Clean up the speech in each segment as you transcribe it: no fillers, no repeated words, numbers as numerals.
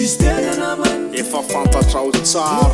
efa fantatrao tsara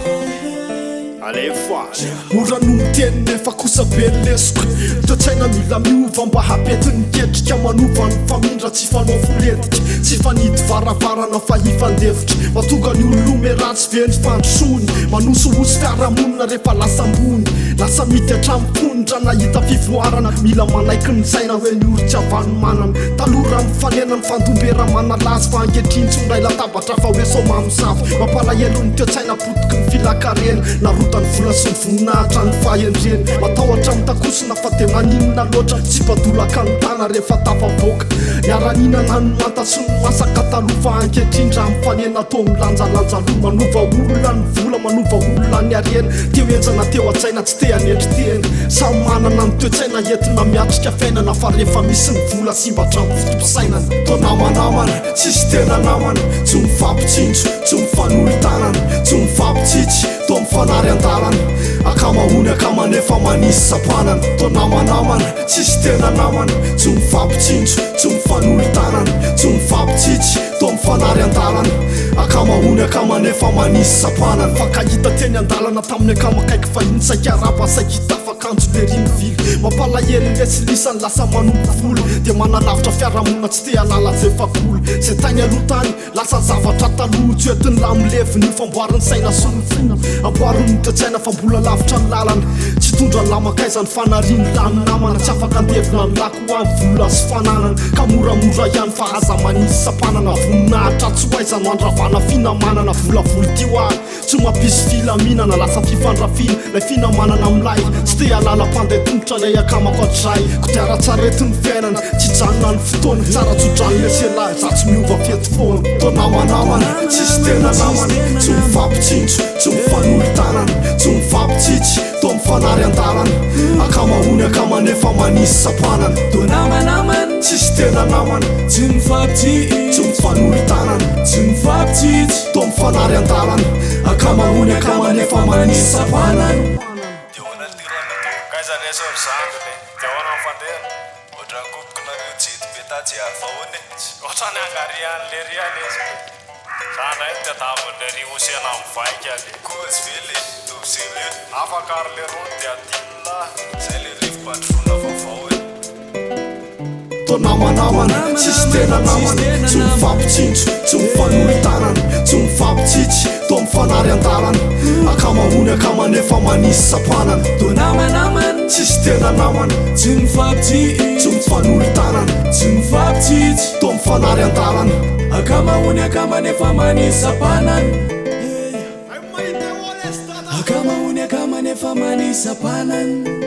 alefazy morano miteniny efa kosa be lesiko toetsaina mila miova mba hapetiny ketrika manovany famindra tsy fanao foletika tsy fanidy varavarana fa hifandevitra matonga ny olome ratsy veny fandrosony manosoosy fiarahamonina rehefa lasa ambony lasa mity atramponitra nahita fivoarana mila manaiky ny saina hoe mioritsy avany manana talora mifanena ny fandombera manalazy fa ankehitriny tsy ondray latabatra fa hoe somamosafy mampalahelo ny toetsaina potiky ny filakarena narotany vola sy ny voninahitra ny fahendreny matahotra mitakosina fa te maninona loatra tsy badolaka ny tana rehefa tafavoaka niaraninana ny manta sy ny masaka talofa ankehitrindra mifanena to milanjalanjalo manova olona ny vola manova olona ny arena teo enjana teo a-tsaina tsy te anetritena samy manana ny toetsaina entina miatrika fiainana fa rehefa misy ny vola simbatra ny fotompisainana to namanamana tsisy tena namana tsy mifampitsintso tsy mifanolo-tanana tsy mifampitsitsy to mifanary andalana akamahony akamanefa manisy sapanana to namanamana tsisy tena namana tsy mifampitsintso tsy mifanolo-tanana tsy mifampitsitsy to mifanary andalana akamahony akamanefa manisy sapanana fakahita teny andalana tamin'ny akamakaiky fahiny saikarapa saikita fakanjo leriny vily mampalahelo letsilisany lasa manompo vola dia manalavitra fiarahamona tsy te alala jefakola zay tany alotany lasa zavatra taloha tsy oetiny lamileviny io famboariny saina sy ny fo amboariny toetsaina fa mbola lavitra ny lalana tsy tondra ny lamakaizany fanariny lany namana tsy afaka andevina ny lako hoany vola sy fananana ka moramora ihany fa aza manisy sapanana voninahitra tsy hoaizano andravana finamanana volavolo tio ah tsy mampisy filaminana lasa fifandrafina lay finamanana milay tsy te alala mpandeha tongotra lay akamako atray kodiaratsaretiny fiainana tsy janona ny fotoana tsara tsodrany leselahy za tsy miova fety foana to namanamana tsisy tena namana tsy mifampitsintso tsy mifanolo-tanana tsy mifampitsitsy to mifanary andalana akamahony akamanefa manisy sapanana to namanamana tsisy tena namana tsy mifampitsitsy tsy mifanolo-tanana tsy mifampitsitsy to mifanary andalana akamahony akamanefa manisy sapanana Dewana fandeha otra kopiko nareo tsito be tatsy arfaone otrany angariany le rialeza sana ity atavonle ry osiana mivaika ale kozy vele tosele afakary le rony dia atinona zay le rivo-patrona vaovao e to namanamana tsisy tena namana tsy mifampitsintso tsy mifanolo-tanana tsy mifampitsitsy to mifanary andalana akamahony akamanefa manisy sapanana to namanamana tsisy tena namana tsy mifampitsitsy tsy mifanolo-tanana tsy mifampitsitsy to mifanary andalana akamahony akamanefa manisy sapanana akamahony akamanefa manisy sapanana